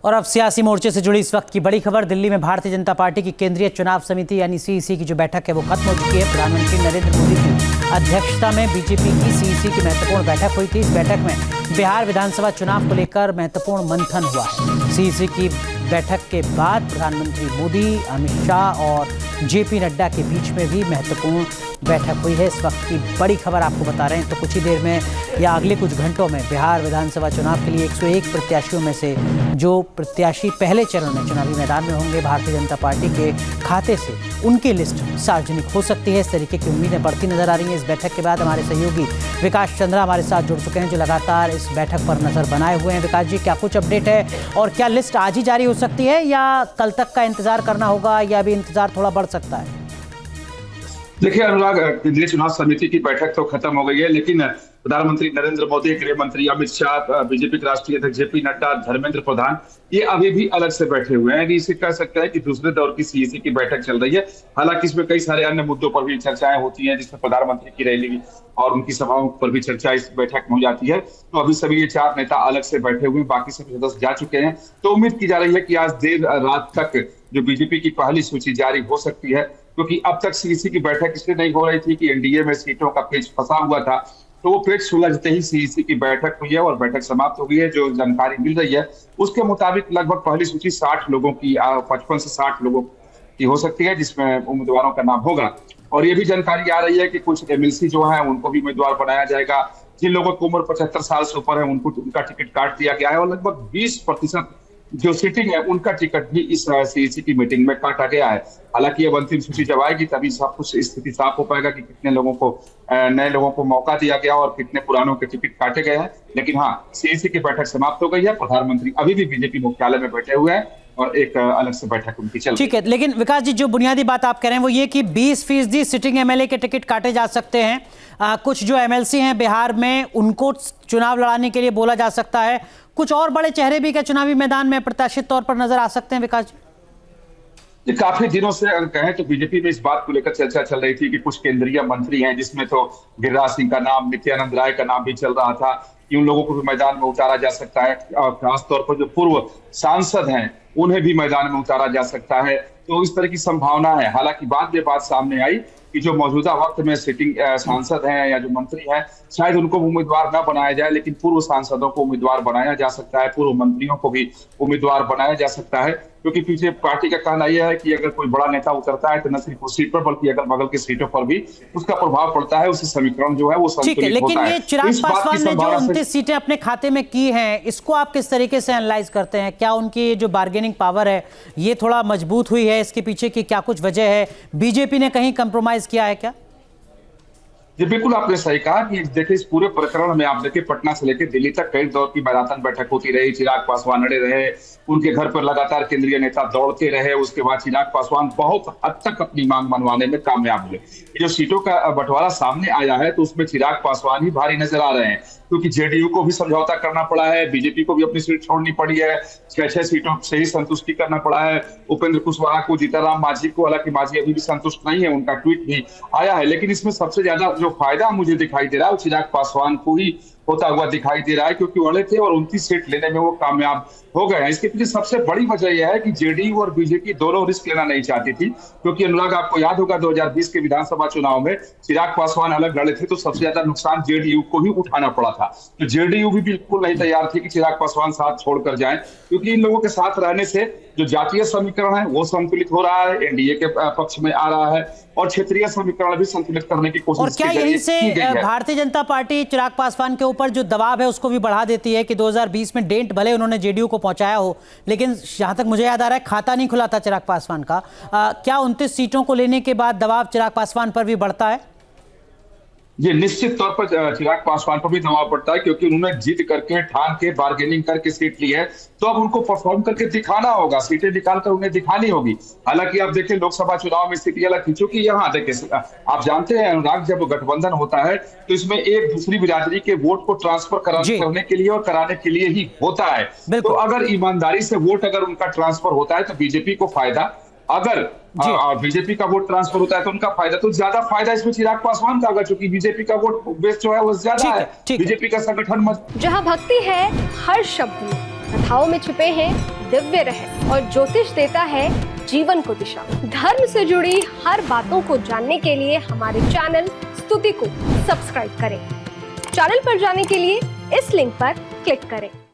और अब सियासी मोर्चे से जुड़ी इस वक्त की बड़ी खबर। दिल्ली में भारतीय जनता पार्टी की केंद्रीय चुनाव समिति यानी सीईसी की जो बैठक है वो खत्म हो चुकी है। प्रधानमंत्री नरेंद्र मोदी की अध्यक्षता में बीजेपी की सीईसी की महत्वपूर्ण बैठक हुई थी। इस बैठक में बिहार विधानसभा चुनाव को लेकर महत्वपूर्ण मंथन हुआ है। सीईसी की बैठक के बाद प्रधानमंत्री मोदी, अमित शाह और जेपी नड्डा के बीच में भी महत्वपूर्ण बैठक हुई है। इस वक्त की बड़ी खबर आपको बता रहे हैं। तो कुछ ही देर में या अगले कुछ घंटों में बिहार विधानसभा चुनाव के लिए 101 प्रत्याशियों में से जो प्रत्याशी पहले चरण में चुनावी मैदान में होंगे भारतीय जनता पार्टी के खाते से, उनकी लिस्ट सार्वजनिक हो सकती है। इस तरीके की उम्मीदें बढ़ती नजर आ रही हैं। इस बैठक के बाद हमारे सहयोगी विकास चंद्रा हमारे साथ जुड़ चुके हैं, जो लगातार इस बैठक पर नजर बनाए हुए हैं। विकास जी, क्या कुछ अपडेट है और क्या लिस्ट आज ही जारी हो सकती है या कल तक का इंतजार करना होगा या अभी इंतजार थोड़ा बढ़ सकता है? देखिए अनुराग, केंद्रीय चुनाव समिति की बैठक तो खत्म हो गई है, लेकिन प्रधानमंत्री नरेंद्र मोदी, गृह मंत्री अमित शाह, बीजेपी के राष्ट्रीय अध्यक्ष जेपी नड्डा, धर्मेंद्र प्रधान, ये अभी भी अलग से बैठे हुए हैं। इसे कह सकते हैं कि दूसरे दौर की सीईसी की बैठक चल रही है। हालांकि इसमें कई सारे अन्य मुद्दों पर भी चर्चाएं होती हैं, जिसमें प्रधानमंत्री की रैली और उनकी सभाओं पर भी चर्चा इस बैठक में हो जाती है। तो अभी सभी ये 4 नेता अलग से बैठे हुए हैं, बाकी सभी सदस्य जा चुके हैं। तो उम्मीद की जा रही है कि आज देर रात तक जो बीजेपी की पहली सूची जारी हो सकती है, क्योंकि अब तक सीईसी की बैठक इसलिए नहीं हो रही थी कि एनडीए में सीटों का पेच फंसा हुआ था। तो वो पेच सुलझते ही सीईसी की बैठक हुई है और बैठक समाप्त हो गई है। जो जानकारी मिल रही है उसके मुताबिक लगभग पहली सूची 60 लोगों की, 55 से 60 लोगों की हो सकती है, जिसमें उम्मीदवारों का नाम होगा। और ये भी जानकारी आ रही है कि कुछ एमएलसी जो है उनको भी उम्मीदवार बनाया जाएगा। जिन लोगों की उम्र 75 साल से ऊपर है उनको उनका टिकट काट दिया गया है और लगभग 20% जो सीटिंग है उनका टिकट भी इस सीईसी की मीटिंग में काटा गया है। हालांकि अब अंतिम सूची जब आएगी तभी सब कुछ स्थिति साफ हो पाएगा कि कितने लोगों को, नए लोगों को मौका दिया गया और कितने पुरानों के टिकट काटे गए हैं। लेकिन हाँ, सीईसी की बैठक समाप्त हो गई है। प्रधानमंत्री अभी भी बीजेपी मुख्यालय में बैठे हुए हैं और एक अलग से बैठक उनकी चल रही है। ठीक है, लेकिन विकास जी, जो बुनियादी बात आप कह रहे हैं वो ये कि 20% सिटिंग एमएलए के टिकट काटे जा सकते हैं। कुछ जो एमएलसी हैं बिहार में उनको चुनाव लड़ाने के लिए बोला जा सकता है। कुछ और बड़े चेहरे भी क्या चुनावी मैदान में प्रत्याशित तौर पर नजर आ सकते हैं? विकास जी, काफी दिनों से अगर कहें तो बीजेपी में इस बात को लेकर चर्चा चल रही थी कि कुछ केंद्रीय मंत्री हैं, जिसमें तो गिरिराज सिंह का नाम, नित्यानंद राय का नाम भी चल रहा था कि उन लोगों को भी मैदान में उतारा जा सकता है। और खासतौर पर जो पूर्व सांसद हैं उन्हें भी मैदान में उतारा जा सकता है। तो इस तरह की संभावना है। हालांकि बाद में बात सामने आई कि जो मौजूदा वक्त में सिटिंग सांसद हैं या जो मंत्री हैं, शायद उनको उम्मीदवार न बनाया जाए, लेकिन पूर्व सांसदों को उम्मीदवार बनाया जा सकता है, पूर्व मंत्रियों को भी उम्मीदवार बनाया जा सकता है। क्योंकि पीछे पार्टी का कहना यह है कि अगर कोई बड़ा नेता उतरता है तो न सिर्फ उस सीट पर बल्कि अगल बगल की सीटों पर भी उसका प्रभाव पड़ता है, उससे समीकरण जो है वो संतुलित होता है। लेकिन ये चिराग पासवान ने जो 29 सीटें अपने खाते में की हैं, इसको आप किस तरीके से एनालाइज करते हैं? क्या उनकी जो बार्गेनिंग पावर है ये थोड़ा मजबूत हुई है? इसके पीछे की क्या कुछ वजह है? बीजेपी ने कहीं कंप्रोमाइज किया है क्या? जी बिल्कुल, आपने सही कहा कि देखिए इस पूरे प्रकरण में आप देखिए पटना से लेकर दिल्ली तक कई दौर की मैराथन बैठक होती रही। चिराग पासवान अड़े रहे, उनके घर पर लगातार केंद्रीय नेता दौड़ते रहे। उसके बाद चिराग पासवान बहुत हद तक अपनी मांग मनवाने में कामयाब हुए। जो सीटों का बंटवारा सामने आया है तो उसमें चिराग पासवान ही भारी नजर आ रहे हैं, क्योंकि जेडीयू को भी समझौता करना पड़ा है, बीजेपी को भी अपनी सीट छोड़नी पड़ी है, 6 सीटों से ही संतुष्टि करना पड़ा है। उपेंद्र कुशवाहा को, जीतनराम मांझी को, हालांकि मांझी अभी भी संतुष्ट नहीं है, उनका ट्वीट भी आया है। लेकिन इसमें सबसे ज्यादा जो फायदा मुझे दिखाई दे रहा है वो चिराग पासवान को ही होता हुआ दिखाई दे रहा है, क्योंकि वो अड़े थे और 29 सीट लेने में वो कामयाब हो गए हैं। इसके पीछे सबसे बड़ी वजह यह है कि जेडीयू और बीजेपी दोनों रिस्क लेना नहीं चाहती थी, क्योंकि अनुराग आपको याद होगा 2020 के विधानसभा चुनाव में चिराग पासवान अलग लड़े थे तो सबसे ज्यादा नुकसान जेडीयू को ही उठाना पड़ा था। तो जेडीयू भी बिल्कुल नहीं तैयार थी कि चिराग पासवान साथ छोड़कर जाएं, क्योंकि इन लोगों के साथ रहने से जो जातीय समीकरण है वो संतुलित हो रहा है, एनडीए के पक्ष में आ रहा है और क्षेत्रीय समीकरण भी संतुलित करने की कोशिश और क्या यहीं से भारतीय जनता पार्टी चिराग पासवान के ऊपर जो दबाव है उसको भी बढ़ा देती है कि 2020 में डेंट भले उन्होंने जेडीयू को पहुंचाया हो, लेकिन जहां तक मुझे याद आ रहा है खाता नहीं खुला था चिराग पासवान का। क्या 29 सीटों को लेने के बाद दबाव चिराग पासवान पर भी बढ़ता है? ये निश्चित तौर पर चिराग पासवान पर भी दबाव पड़ता है, क्योंकि उन्होंने जीत करके, ठान के, बार्गेनिंग करके सीट ली है, तो अब उनको परफॉर्म करके दिखाना होगा, सीटें निकालकर उन्हें दिखानी होगी। हालांकि आप देखिए लोकसभा चुनाव में स्थिति अलग थी, चूंकि यहाँ देखिए आप जानते हैं अनुराग, जब गठबंधन होता है तो इसमें एक दूसरी बिरादरी के वोट को ट्रांसफर करने के लिए और कराने के लिए ही होता है। तो अगर ईमानदारी से वोट अगर उनका ट्रांसफर होता है तो बीजेपी को फायदा, अगर बीजेपी का वोट ट्रांसफर होता है तो उनका फायदा। तो ज्यादा फायदा इसमें चिराग पासवान का, क्योंकि बीजेपी का वोट बेस जो है वो ज्यादा है, बीजेपी का संगठन जहां भक्ति है हर शब्द में, कथाओं में छुपे हैं दिव्य रहस्य और ज्योतिष देता है जीवन को दिशा। धर्म से जुड़ी हर बातों को जानने के लिए हमारे चैनल स्तुति को सब्सक्राइब करें। चैनल पर जाने के लिए इस लिंक पर क्लिक करें।